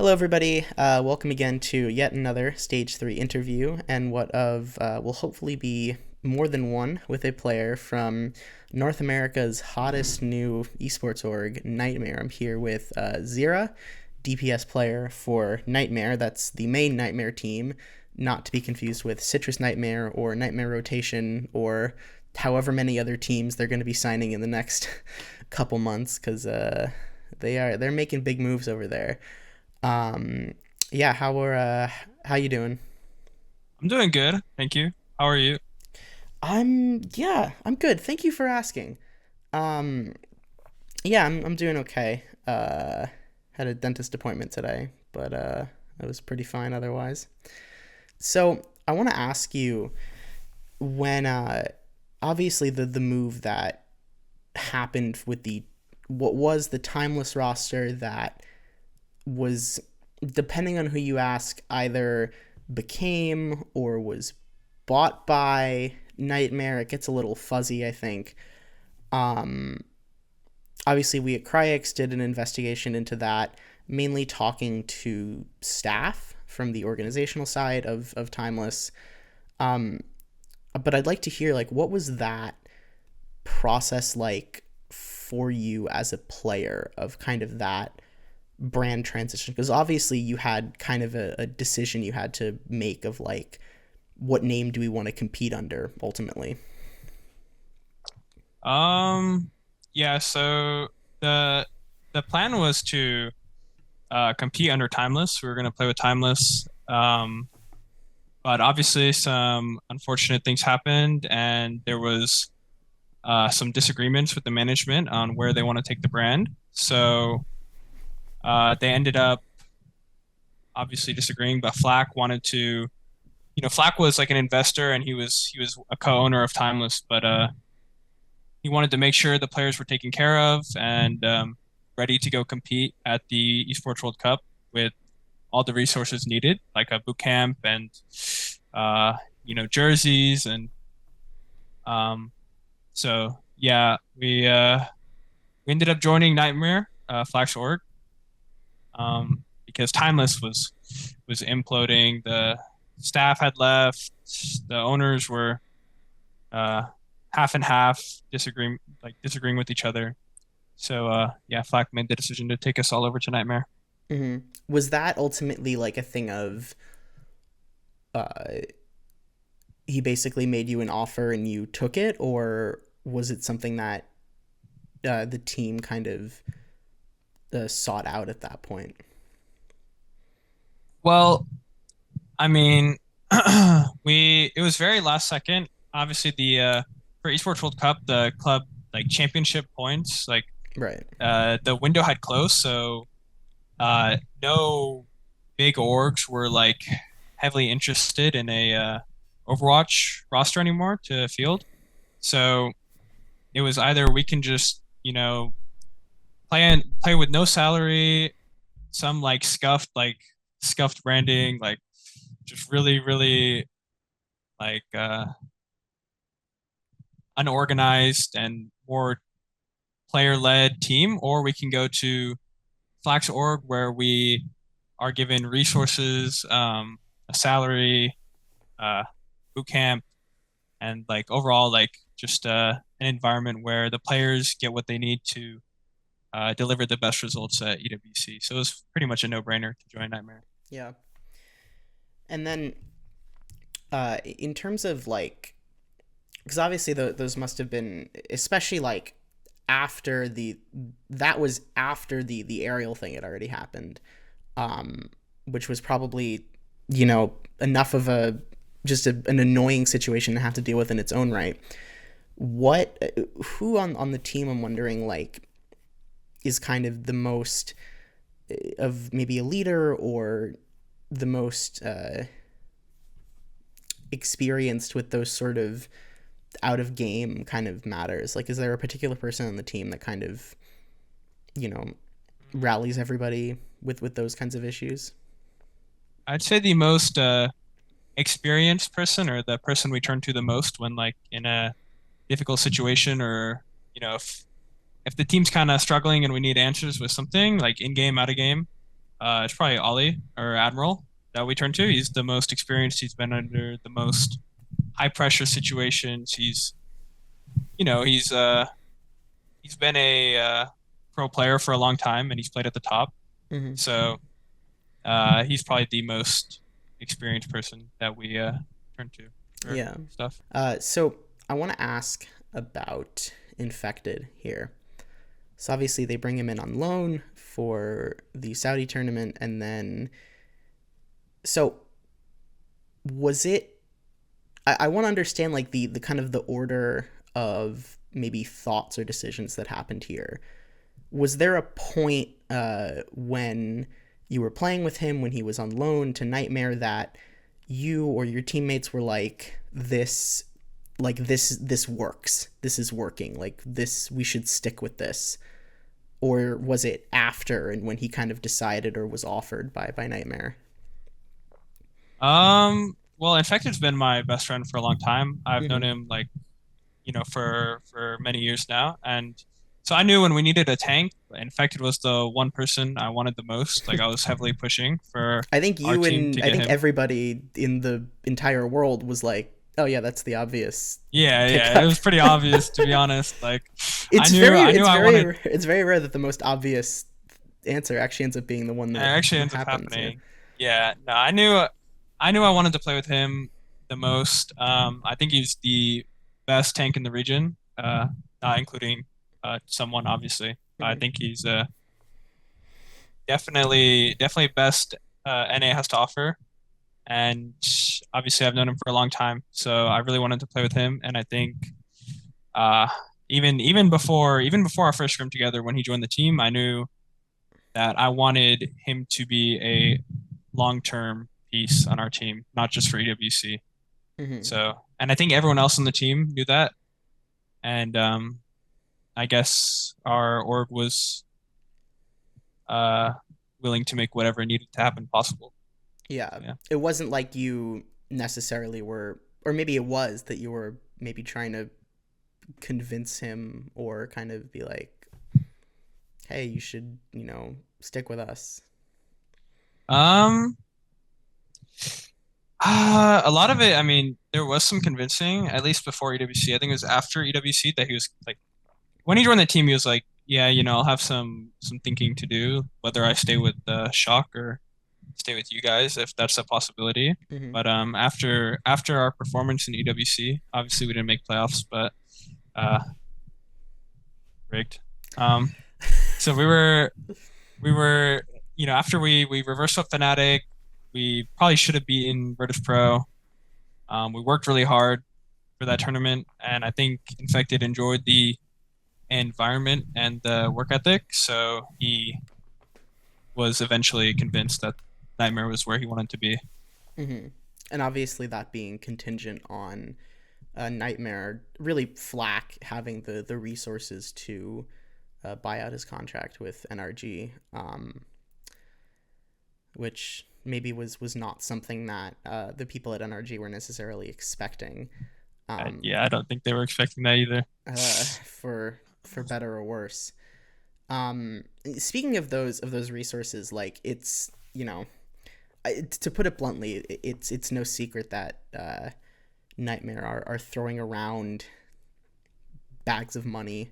Hello, everybody. Welcome again to yet another Stage 3 interview, and what of will hopefully be more than one with a player from North America's hottest new esports org, Nightmare. I'm here with Zeruhh, DPS player for Nightmare. That's the main Nightmare team, not to be confused with Citrus Nightmare or Nightmare Rotation or however many other teams they're going to be signing in the next couple months, because they're making big moves over there. Um, yeah, how you doing? I'm doing good, thank you. How are you? I'm good. Thank you for asking. Um, yeah, I'm doing okay. Had a dentist appointment today, but it was pretty fine otherwise. So I want to ask you when obviously the move that happened with the what was the timeless roster that was, depending on who you ask, either became or was bought by Nightmare. It gets a little fuzzy, I think. Um, Obviously, we at Cryx did an investigation into that, mainly talking to staff from the organizational side of Timeless. Um, but I'd like to hear, like, what was that process like for you as a player of kind of that brand transition? Because obviously you had kind of a decision you had to make of like, what name do we want to compete under ultimately? Um, yeah, so the plan was to compete under Timeless. We were gonna play with Timeless. But obviously some unfortunate things happened and there was some disagreements with the management on where they want to take the brand. So they ended up obviously disagreeing, but Flack wanted to, Flack was like an investor and he was a co-owner of Timeless, but he wanted to make sure the players were taken care of and ready to go compete at the Esports World Cup with all the resources needed, like a boot camp and uh, jerseys and um, so yeah, we ended up joining Nightmare Flash Org because Timeless was imploding. The staff had left. The owners were uh, half and half, disagreeing with each other. So yeah, Flack made the decision to take us all over to Nightmare. Mm-hmm. Was that ultimately like a thing of uh, he basically made you an offer and you took it, or was it something that the team kind of sought out at that point? Well, I mean, we it was very last second. Obviously, the for Esports World Cup, the club like championship points, like Right. the window had closed, so no big orgs were like heavily interested in a Overwatch roster anymore to field. So it was either we can just play with no salary, some scuffed branding, like just really like unorganized and more player led team, or we can go to Flax Org where we are given resources, a salary, uh, boot camp, and like overall like just an environment where the players get what they need to deliver the best results at EWC. So it was pretty much a no-brainer to join Nightmare. Yeah. And then in terms of like, because obviously those must have been, especially like after the that was after the aerial thing had already happened, um which was probably, enough of a just an annoying situation to have to deal with in its own right. What Who on the team, I'm wondering, like, is kind of the most of maybe a leader or the most experienced with those sort of out of game kind of matters? Like, is there a particular person on the team that kind of, you know, rallies everybody with those kinds of issues? I'd say the most experienced person or the person we turn to the most when like in a difficult situation or if the team's kind of struggling and we need answers with something like in game, out of game, it's probably Ollie or Admiral that we turn to. He's the most experienced. He's been under the most high pressure situations. He's been a pro player for a long time, and he's played at the top. Hmm. So he's probably the most experienced person that we turn to for Yeah. stuff. So I want to ask about Infekted here. So obviously they bring him in on loan for the Saudi tournament, and then so was it? I want to understand like the kind of the order of maybe thoughts or decisions that happened here. Was there a point when you were playing with him when he was on loan to Nightmare that you or your teammates were like this works, this is working, like this, we should stick with this? Or was it after and when he kind of decided or was offered by Nightmare? Well, Infected's been my best friend for a long time. I've known Mm-hmm. him like, for many years now, and so I knew when we needed a tank, Infected was the one person I wanted the most. Like I was heavily pushing for I think our you team and to I get think him. everybody in the entire world was like, "Oh yeah, that's the obvious Yeah, yeah, it pickup." was pretty obvious to be honest. Like I it's knew very I knew it's I wanted very it's very rare that the most obvious answer actually ends up being the one it that actually ends up happens. Yeah. happening. Yeah, no, I knew I wanted to play with him the most. I think he's the best tank in the region, not including someone obviously. I Mm-hmm. think he's definitely best NA has to offer, and obviously I've known him for a long time, so I really wanted to play with him, and I think uh, even before our first scrim together when he joined the team, I knew that I wanted him to be a long-term piece on our team, not just for EWC. Mm-hmm. So, and I think everyone else on the team knew that. And I guess our org was uh, willing to make whatever needed to happen possible. Yeah. Yeah. It wasn't like you necessarily were, or maybe it was that you were maybe trying to convince him or kind of be like, "Hey, you should, stick with us." Um, a lot of it, I mean, there was some convincing, at least before EWC. I think it was after EWC that he was like, when he joined the team, he was like, yeah, I'll have some thinking to do, whether I stay with Shock or stay with you guys if that's a possibility. Mm-hmm. But after our performance in EWC, obviously we didn't make playoffs, but uh, rigged. Um, so we were after we reversed swept Fnatic, we probably should have beaten Virtus Pro. We worked really hard for that tournament, and I think Infected enjoyed the environment and the work ethic, so he was eventually convinced that Nightmare was where he wanted to be. Mm-hmm. And obviously, that being contingent on Nightmare, really Flack having the resources to buy out his contract with NRG, which maybe was not something that the people at NRG were necessarily expecting. Yeah, I don't think they were expecting that either. For better or worse. Speaking of those resources, like it's to put it bluntly, it's no secret that Nightmare are throwing around bags of money.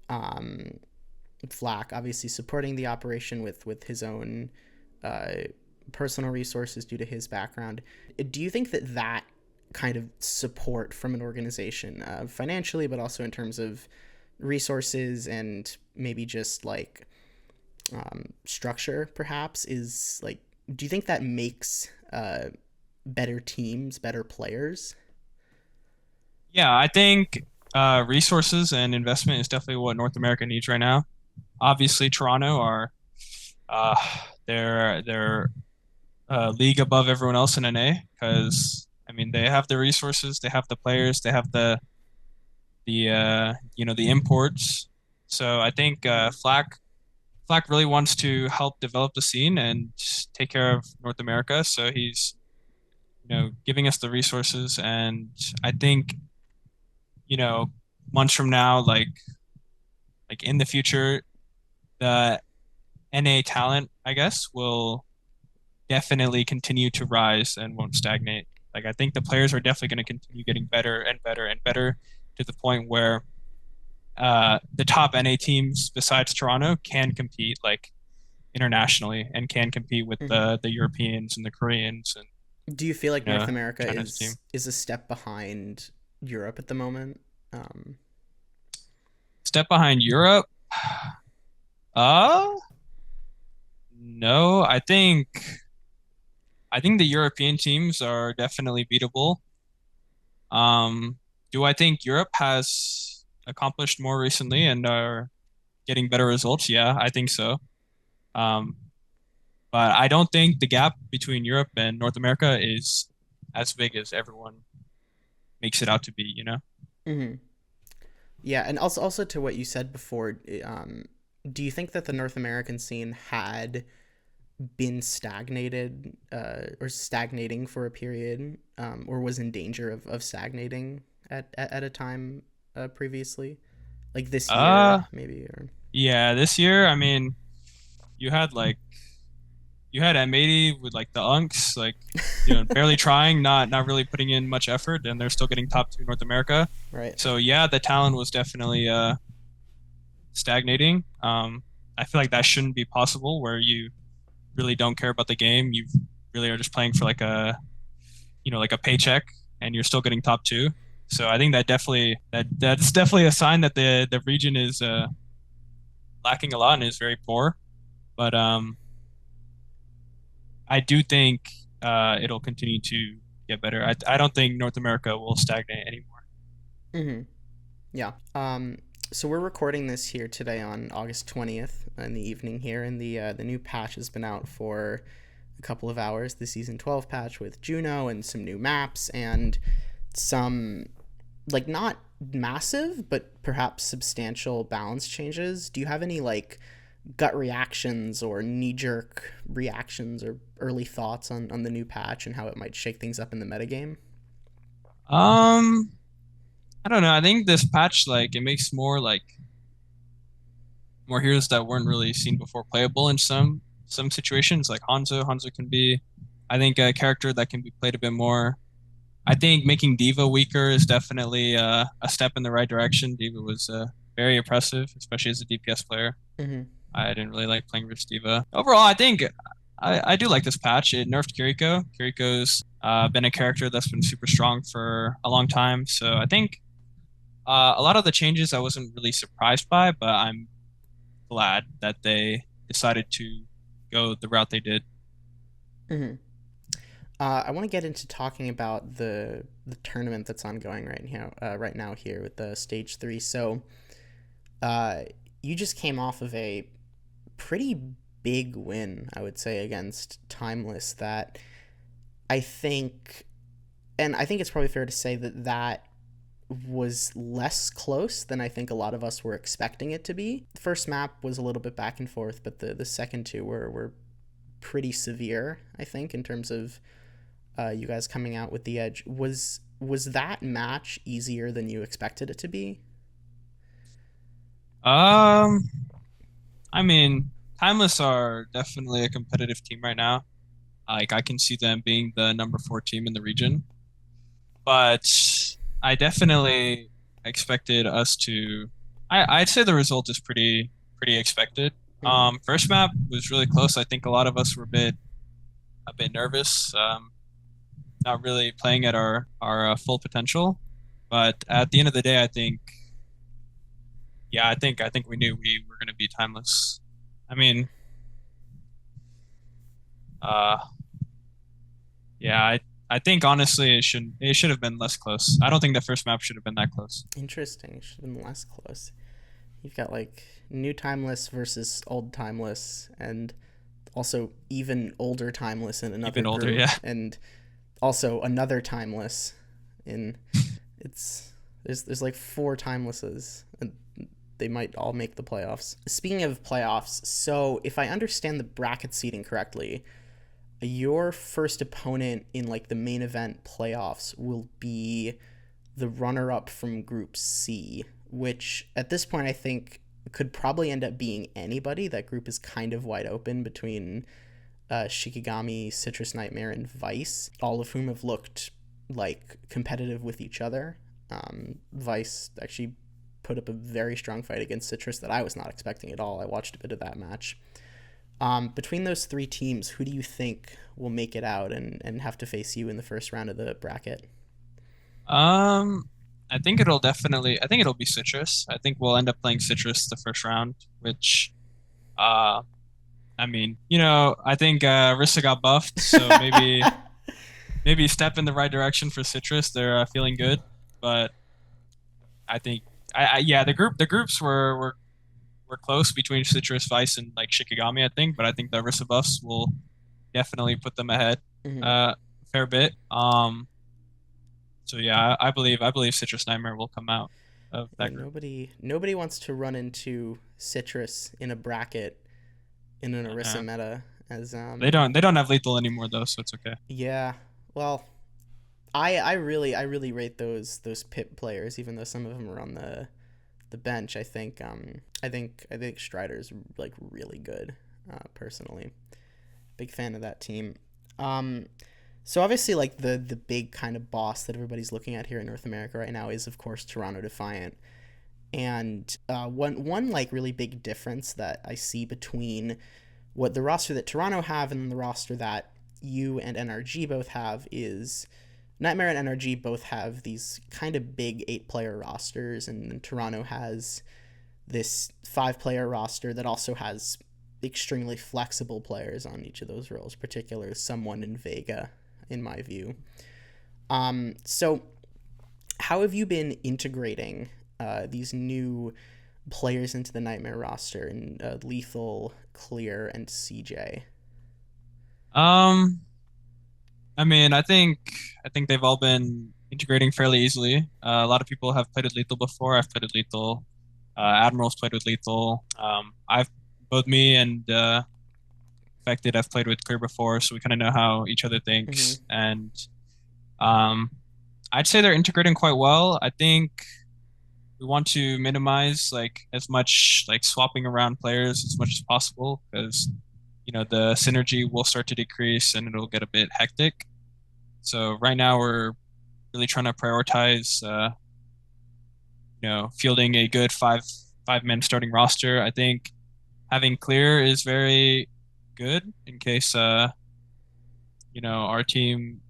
Um, Flack obviously supporting the operation with his own uh, personal resources due to his background. Do you think that kind of support from an organization, financially, but also in terms of resources and maybe just like structure, perhaps, is like, do you think that makes better teams, better players? Yeah, I think resources and investment is definitely what North America needs right now. Obviously, Toronto are uh, they're league above everyone else in NA because I mean they have the resources, they have the players, they have the imports. So I think Mm-hmm. Flack really wants to help develop the scene and take care of North America. So he's giving us the resources, and I think you know months from now, like in the future, the NA talent, I guess, will definitely continue to rise and won't stagnate. Like I think the players are definitely going to continue getting better and better and better to the point where the top NA teams besides Toronto can compete like internationally and can compete with Hmm. the Europeans and the Koreans and Do you feel like North America China's team. is a step behind Europe at the moment? Um, Step behind Europe. Uh no, I think the European teams are definitely beatable. Um, do I think Europe has accomplished more recently and are getting better results? Yeah, I think so. Um, but I don't think the gap between Europe and North America is as big as everyone makes it out to be, you know? mhm. Yeah, and also to what you said before, do you think that the North American scene had been stagnated or stagnating for a period, or was in danger of stagnating at a time previously, like this Uh, year maybe? Or yeah, this year, I mean, you had like you had M80 with like the Unks, like barely trying, not really putting in much effort, and they're still getting top two North America. right. So yeah, the talent was definitely stagnating. I feel like that shouldn't be possible where you really don't care about the game. You really are just playing for like like a paycheck and you're still getting top two. So I think that's definitely a sign that the region is lacking a lot and is very poor. But I do think it'll continue to get better. I don't think North America will stagnate anymore. Hmm. Yeah. So we're recording this here today on August 20th in the evening here, and the new patch has been out for a couple of hours. The season 12 patch with Juno and some new maps and some, like, not massive but perhaps substantial balance changes. Do you have any like gut reactions or knee-jerk reactions or early thoughts on the new patch and how it might shake things up in the metagame? Um, I don't know. I think this patch like it makes more heroes that weren't really seen before playable in some situations. Like Hanzo, Hanzo can be, I think, a character that can be played a bit more. I think making Diva weaker is definitely a step in the right direction. Diva was very oppressive, especially as a DPS player. Mm-hmm. I didn't really like playing versus Diva. Overall, I think I do like this patch. It nerfed Kiriko. Kiriko's been a character that's been super strong for a long time. So I think a lot of the changes I wasn't really surprised by, but I'm glad that they decided to go the route they did. Mm-hmm. I want to get into talking about the tournament that's ongoing right now here with the stage three. So, uh, you just came off of a pretty big win, I would say, against Timeless. That I think, and I think it's probably fair to say that was less close than I think a lot of us were expecting it to be. The first map was a little bit back and forth, but the second two were pretty severe, I think, in terms of you guys coming out with the edge. Was that match easier than you expected it to be? Um, I mean, Timeless are definitely a competitive team right now. Like I can see them being the number four team in the region, but I definitely expected us to. I'd say the result is pretty expected. Mm-hmm. First map was really close. I think a lot of us were a bit nervous, not really playing at our full potential. But at the end of the day, I think yeah, I think we knew we were going to be timeless. I mean, uh, yeah, I think honestly it should have been less close. I don't think the first map should have been that close. Interesting. Should have been less close. You've got like new Timeless versus old Timeless, and also even older Timeless in another Even older, group, yeah. and also another Timeless in it's there's like four Timelesses, and they might all make the playoffs. Speaking of playoffs, so if I understand the bracket seating correctly, your first opponent in like the main event playoffs will be the runner up from Group C, which at this point I think could probably end up being anybody. That group is kind of wide open between Shikigami, Citrus Nightmare, and Vice, all of whom have looked like competitive with each other. Vice actually put up a very strong fight against Citrus that I was not expecting at all. I watched a bit of that match. Between those three teams, who do you think will make it out and have to face you in the first round of the bracket? Um, I think it'll be Citrus. I think we'll end up playing Citrus the first round, which, uh, I mean, I think Rissa got buffed, so maybe step in the right direction for Citrus. They're feeling good, but I think, yeah, the groups were close between Citrus, Vice, and like Shikigami, I think, but I think the Rissa buffs will definitely put them ahead, Mm-hmm. a fair bit. So yeah, I believe Citrus Nightmare will come out of Yeah, that group. nobody wants to run into Citrus in a bracket in an Orisa Uh, meta as they don't have lethal anymore though, so it's okay. yeah. Well, I really rate those pip players, even though some of them are on the bench. I think Strider's like really good, personally. Big fan of that team. Um, so obviously, like the big kind of boss that everybody's looking at here in North America right now is of course Toronto Defiant. And one like really big difference that I see between what the roster that Toronto have and the roster that you and NRG both have is Nightmare and NRG both have these kind of big 8 player rosters, and Toronto has this 5 player roster that also has extremely flexible players on each of those roles, particularly someone in Vega, in my view. So, how have you been integrating these new players into the Nightmare roster in Lethal, Clear, and CJ? Um, I mean, I think they've all been integrating fairly easily. A lot of people have played with Lethal before. I've played with Lethal. Admiral's played with Lethal. I've both me and Infekted have played with Clear before, so we kind of know how each other Mm-hmm. thinks. And um, I'd say they're integrating quite well. I think we want to minimize like as much like swapping around players as much as possible because the synergy will start to decrease and it'll get a bit hectic. So right now we're really trying to prioritize fielding a good five-man starting roster. I think having clear is very good in case our team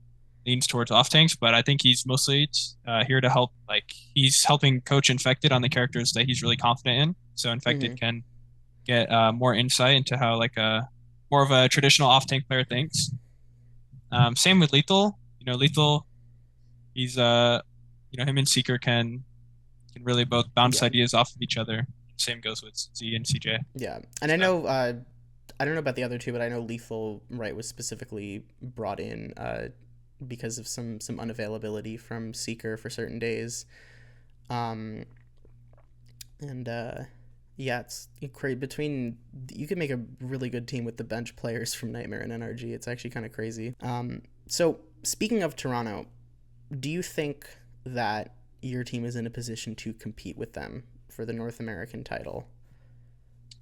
leans towards off tanks, but I think he's mostly here to help. Like he's helping coach Infekted on the characters that he's really confident in, so Mm-hmm. Infekted can get more insight into how like a more of a traditional off tank player thinks. Same with Lethal. Lethal, he's him and Seeker can really both bounce Yeah, ideas off of each other. Same goes with Z and CJ. yeah, and I So know I don't know about the other two, but I know Lethal right was specifically brought in because of some unavailability from Seeker for certain days. Um, and yeah, it's great between you can make a really good team with the bench players from Nightmare and NRG. It's actually kind of crazy. So speaking of Toronto, do you think that your team is in a position to compete with them for the North American title?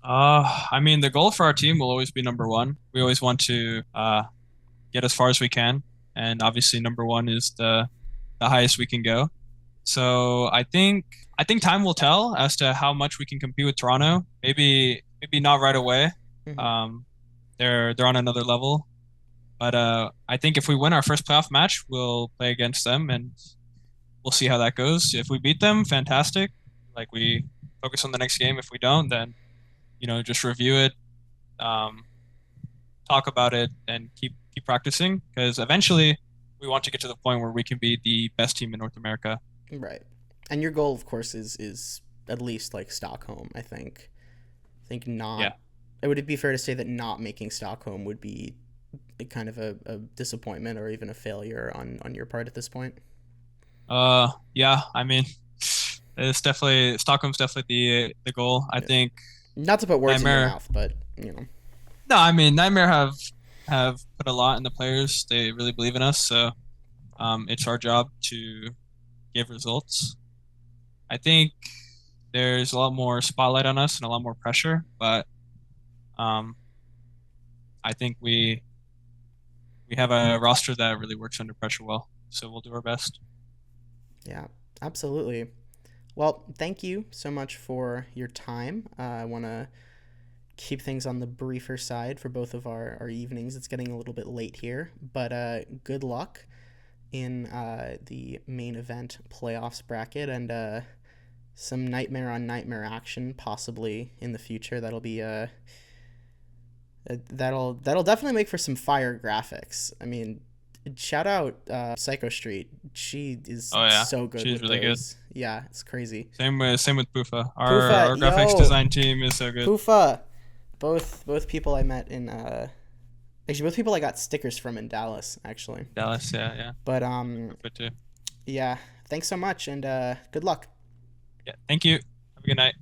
I mean, the goal for our team will always be number one. We always want to get as far as we can, and obviously number one is the highest we can go. So I think time will tell as to how much we can compete with Toronto. Maybe not right away. Mm-hmm. Um, they're on another level, but I think if we win our first playoff match, we'll play against them, and we'll see how that goes. If we beat them, fantastic. Like we focus on the next game. If we don't, then just review it, um, talk about it, and keep practicing because eventually we want to get to the point where we can be the best team in North America. Right. And your goal, of course, is at least like Stockholm. I think not. Yeah. Would it be fair to say that not making Stockholm would be kind of a disappointment or even a failure on your part at this point? Yeah. I mean, it's definitely Stockholm's definitely the goal. I Yeah. think Not to put words in your Nightmare. mouth, but you know. No, I mean Nightmare have put a lot in the players. They really believe in us, so it's our job to give results. I think there's a lot more spotlight on us and a lot more pressure, but um, I think we have a roster that really works under pressure well. So we'll do our best. Yeah, absolutely. Well, thank you so much for your time. I want to keep things on the briefer side for both of our evenings. It's getting a little bit late here, but good luck in the main event playoffs bracket and some nightmare on nightmare action possibly in the future. That'll definitely make for some fire graphics. I mean, shout out Psycho Street. She is Oh yeah, so good she's with really good. those. Yeah, it's crazy. Same with Bufa. Pufa, Our graphics yo, design team is so good. Pufa. Both people I met in actually both people I got stickers from in Dallas actually. Dallas, yeah, yeah. But Good too. yeah, thanks so much and good luck. Yeah, thank you. Have a good night.